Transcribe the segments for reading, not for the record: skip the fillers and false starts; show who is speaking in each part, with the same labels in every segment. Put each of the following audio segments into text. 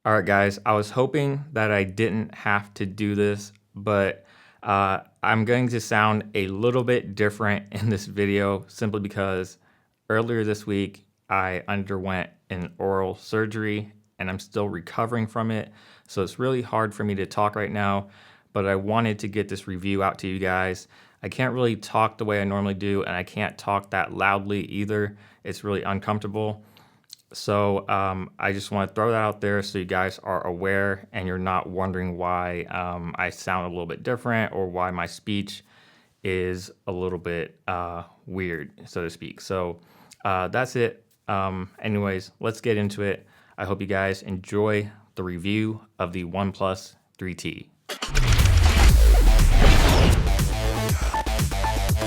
Speaker 1: All right, guys, I was hoping that I didn't have to do this, but I'm going to sound a little bit different in this video simply because earlier this week I underwent an oral surgery and I'm still recovering from it. So it's really hard for me to talk right now, but I wanted to get this review out to you guys. I can't really talk the way I normally do, and I can't talk that loudly either. It's really uncomfortable. So I just want to throw that out there so you guys are aware and you're not wondering why I sound a little bit different or why my speech is a little bit weird, so to speak. So that's it. Anyways, let's get into it. I hope you guys enjoy the review of the OnePlus 3T.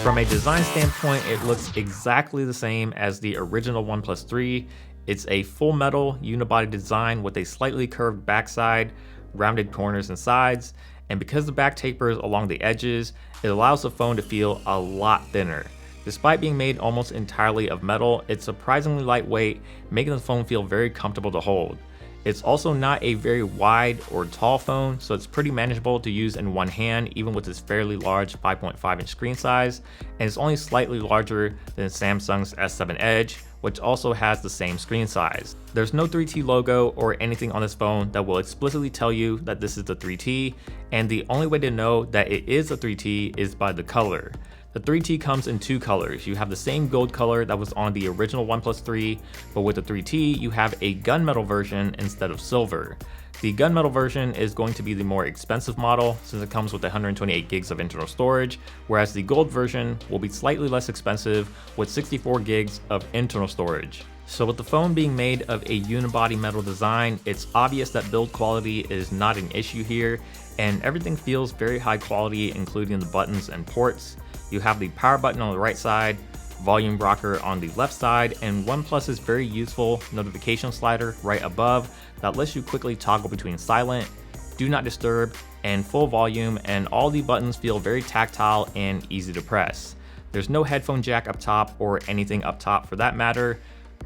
Speaker 1: From a design standpoint, it looks exactly the same as the original OnePlus 3. It's a full metal unibody design with a slightly curved backside, rounded corners and sides, and because the back tapers along the edges, it allows the phone to feel a lot thinner. Despite being made almost entirely of metal, it's surprisingly lightweight, making the phone feel very comfortable to hold. It's also not a very wide or tall phone, so it's pretty manageable to use in one hand even with its fairly large 5.5-inch screen size, and it's only slightly larger than Samsung's S7 Edge, which also has the same screen size. There's no 3T logo or anything on this phone that will explicitly tell you that this is the 3T, and the only way to know that it is a 3T is by the color. The 3T comes in two colors. You have the same gold color that was on the original OnePlus 3, but with the 3T, you have a gunmetal version instead of silver. The gunmetal version is going to be the more expensive model since it comes with 128 gigs of internal storage, whereas the gold version will be slightly less expensive with 64 gigs of internal storage. So with the phone being made of a unibody metal design, it's obvious that build quality is not an issue here, and everything feels very high quality, including the buttons and ports. You have the power button on the right side, volume rocker on the left side, and OnePlus's very useful notification slider right above that lets you quickly toggle between silent, do not disturb, and full volume, and all the buttons feel very tactile and easy to press. There's no headphone jack up top or anything up top for that matter,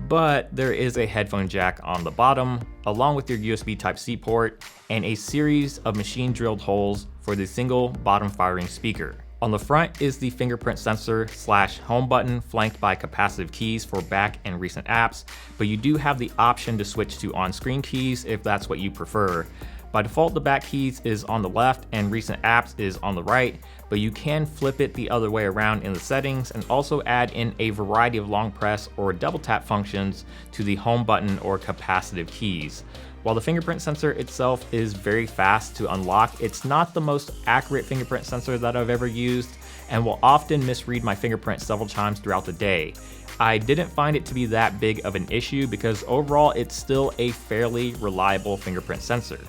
Speaker 1: but there is a headphone jack on the bottom, along with your USB Type-C port, and a series of machine drilled holes for the single bottom firing speaker. On the front is the fingerprint sensor / home button flanked by capacitive keys for back and recent apps, but you do have the option to switch to on-screen keys if that's what you prefer. By default, the back keys is on the left and recent apps is on the right, but you can flip it the other way around in the settings and also add in a variety of long press or double tap functions to the home button or capacitive keys. While the fingerprint sensor itself is very fast to unlock, it's not the most accurate fingerprint sensor that I've ever used and will often misread my fingerprint several times throughout the day. I didn't find it to be that big of an issue because overall it's still a fairly reliable fingerprint sensor.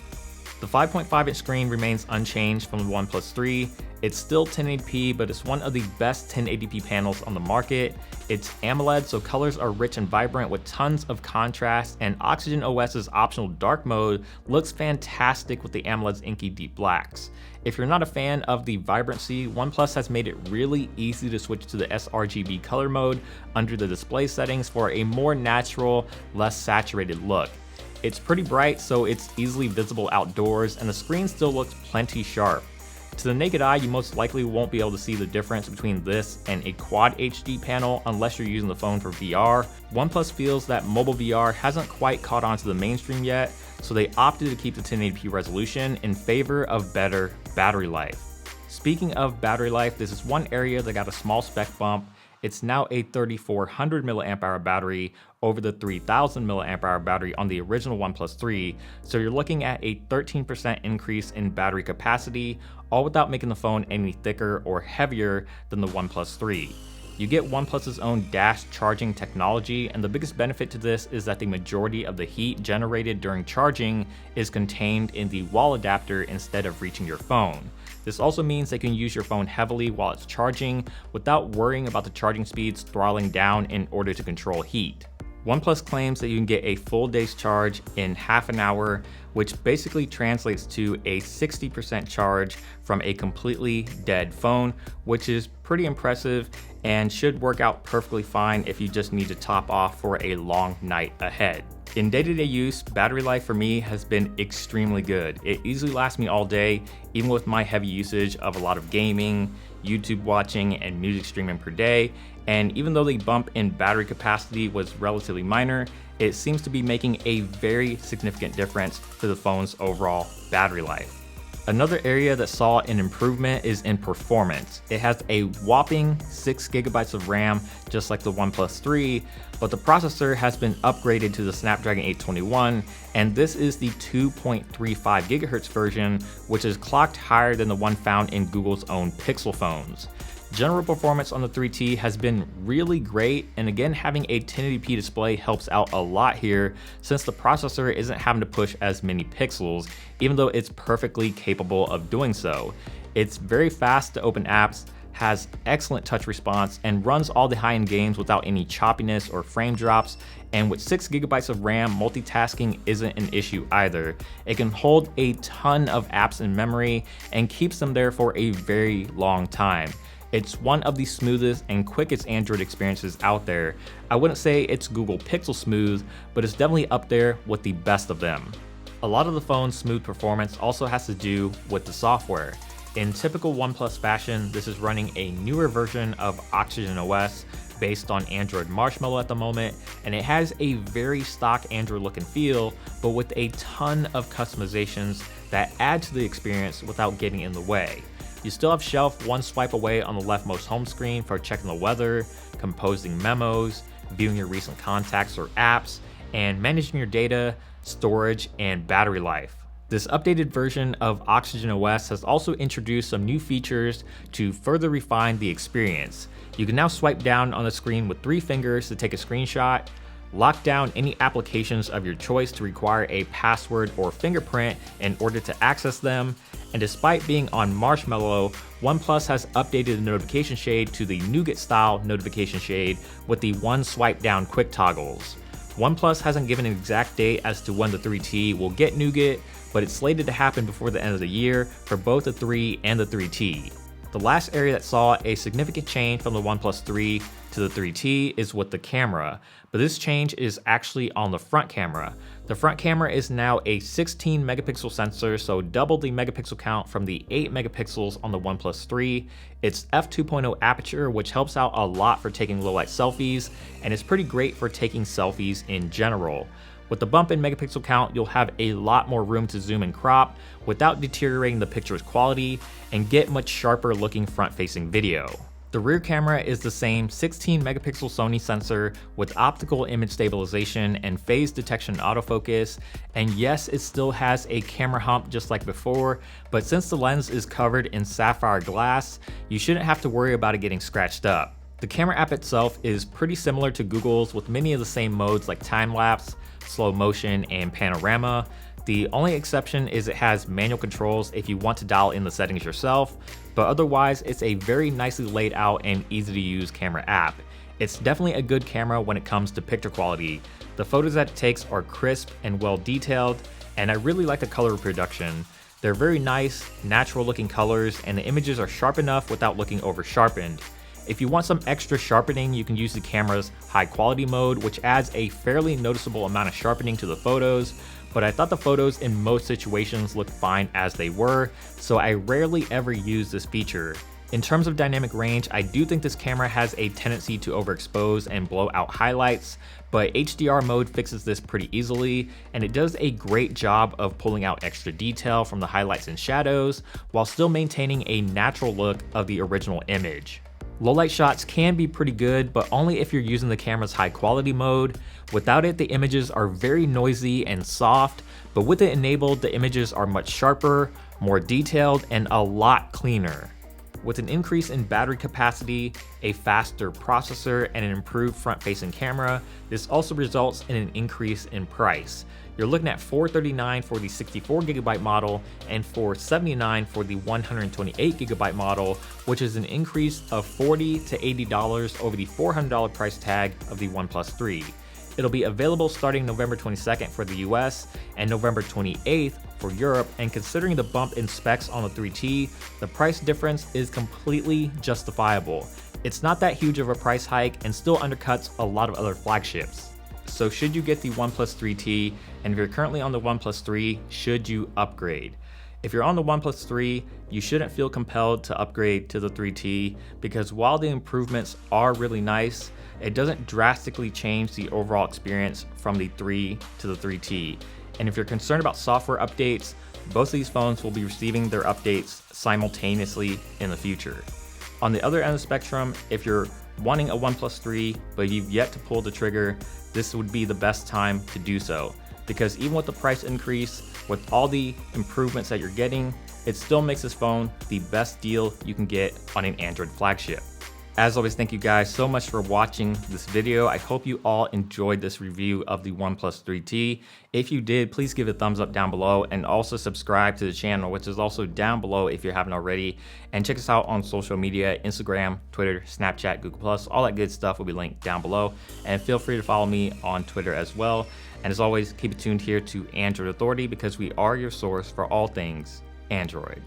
Speaker 1: The 5.5-inch screen remains unchanged from the OnePlus 3. It's still 1080p, but it's one of the best 1080p panels on the market. It's AMOLED, so colors are rich and vibrant with tons of contrast, and Oxygen OS's optional dark mode looks fantastic with the AMOLED's inky deep blacks. If you're not a fan of the vibrancy, OnePlus has made it really easy to switch to the sRGB color mode under the display settings for a more natural, less saturated look. It's pretty bright, so it's easily visible outdoors, and the screen still looks plenty sharp. To the naked eye, you most likely won't be able to see the difference between this and a Quad HD panel unless you're using the phone for VR. OnePlus feels that mobile VR hasn't quite caught on to the mainstream yet, so they opted to keep the 1080p resolution in favor of better battery life. Speaking of battery life, this is one area that got a small spec bump. It's now a 3400 mAh battery over the 3000 mAh battery on the original OnePlus 3, so you're looking at a 13% increase in battery capacity, all without making the phone any thicker or heavier than the OnePlus 3. You get OnePlus's own dash charging technology, and the biggest benefit to this is that the majority of the heat generated during charging is contained in the wall adapter instead of reaching your phone. This also means they can use your phone heavily while it's charging without worrying about the charging speeds throttling down in order to control heat. OnePlus claims that you can get a full day's charge in half an hour, which basically translates to a 60% charge from a completely dead phone, which is pretty impressive and should work out perfectly fine if you just need to top off for a long night ahead. In day-to-day use, battery life for me has been extremely good. It easily lasts me all day, even with my heavy usage of a lot of gaming, YouTube watching, and music streaming per day. And even though the bump in battery capacity was relatively minor, it seems to be making a very significant difference to the phone's overall battery life. Another area that saw an improvement is in performance. It has a whopping 6 GB of RAM, just like the OnePlus 3, but the processor has been upgraded to the Snapdragon 821, and this is the 2.35 GHz version, which is clocked higher than the one found in Google's own Pixel phones. General performance on the 3T has been really great, and again, having a 1080p display helps out a lot here since the processor isn't having to push as many pixels, even though it's perfectly capable of doing so. It's very fast to open apps, has excellent touch response, and runs all the high-end games without any choppiness or frame drops, and with 6 GB of RAM, multitasking isn't an issue either. It can hold a ton of apps in memory and keeps them there for a very long time. It's one of the smoothest and quickest Android experiences out there. I wouldn't say it's Google Pixel smooth, but it's definitely up there with the best of them. A lot of the phone's smooth performance also has to do with the software. In typical OnePlus fashion, this is running a newer version of Oxygen OS based on Android Marshmallow at the moment, and it has a very stock Android look and feel, but with a ton of customizations that add to the experience without getting in the way. You still have Shelf one swipe away on the leftmost home screen for checking the weather, composing memos, viewing your recent contacts or apps, and managing your data, storage, and battery life. This updated version of Oxygen OS has also introduced some new features to further refine the experience. You can now swipe down on the screen with 3 fingers to take a screenshot, lock down any applications of your choice to require a password or fingerprint in order to access them, and despite being on Marshmallow, OnePlus has updated the notification shade to the Nougat style notification shade with the one swipe down quick toggles. OnePlus hasn't given an exact date as to when the 3T will get Nougat, but it's slated to happen before the end of the year for both the 3 and the 3T. The last area that saw a significant change from the OnePlus 3 to the 3T is with the camera, but this change is actually on the front camera. The front camera is now a 16 megapixel sensor, so double the megapixel count from the 8 megapixels on the OnePlus 3. It's f2.0 aperture, which helps out a lot for taking low light selfies, and it's pretty great for taking selfies in general. With the bump in megapixel count, you'll have a lot more room to zoom and crop without deteriorating the picture's quality and get much sharper looking front-facing video. The rear camera is the same 16 megapixel Sony sensor with optical image stabilization and phase detection autofocus, and yes, it still has a camera hump just like before, but since the lens is covered in sapphire glass, you shouldn't have to worry about it getting scratched up. The camera app itself is pretty similar to Google's with many of the same modes like time-lapse, slow motion, and panorama. The only exception is it has manual controls if you want to dial in the settings yourself, but otherwise it's a very nicely laid out and easy to use camera app. It's definitely a good camera when it comes to picture quality. The photos that it takes are crisp and well detailed, and I really like the color reproduction. They're very nice, natural looking colors, and the images are sharp enough without looking over sharpened. If you want some extra sharpening, you can use the camera's high quality mode, which adds a fairly noticeable amount of sharpening to the photos, but I thought the photos in most situations looked fine as they were, so I rarely ever use this feature. In terms of dynamic range, I do think this camera has a tendency to overexpose and blow out highlights, but HDR mode fixes this pretty easily, and it does a great job of pulling out extra detail from the highlights and shadows, while still maintaining a natural look of the original image. Low light shots can be pretty good, but only if you're using the camera's high quality mode. Without it, the images are very noisy and soft, but with it enabled, the images are much sharper, more detailed, and a lot cleaner. With an increase in battery capacity, a faster processor, and an improved front-facing camera, this also results in an increase in price. You're looking at $439 for the 64GB model and $479 for the 128GB model, which is an increase of $40 to $80 over the $400 price tag of the OnePlus 3. It'll be available starting November 22nd for the US and November 28th for Europe, and considering the bump in specs on the 3T, the price difference is completely justifiable. It's not that huge of a price hike and still undercuts a lot of other flagships. So should you get the OnePlus 3T? And if you're currently on the OnePlus 3, should you upgrade? If you're on the OnePlus 3, you shouldn't feel compelled to upgrade to the 3T because while the improvements are really nice, it doesn't drastically change the overall experience from the 3 to the 3T. And if you're concerned about software updates, both of these phones will be receiving their updates simultaneously in the future. On the other end of the spectrum, if you're wanting a OnePlus 3 but you've yet to pull the trigger, this would be the best time to do so. Because even with the price increase, with all the improvements that you're getting, it still makes this phone the best deal you can get on an Android flagship. As always, thank you guys so much for watching this video. I hope you all enjoyed this review of the OnePlus 3T. If you did, please give it a thumbs up down below and also subscribe to the channel, which is also down below if you haven't already. And check us out on social media, Instagram, Twitter, Snapchat, Google+, all that good stuff will be linked down below. And feel free to follow me on Twitter as well. And as always, keep it tuned here to Android Authority because we are your source for all things Android.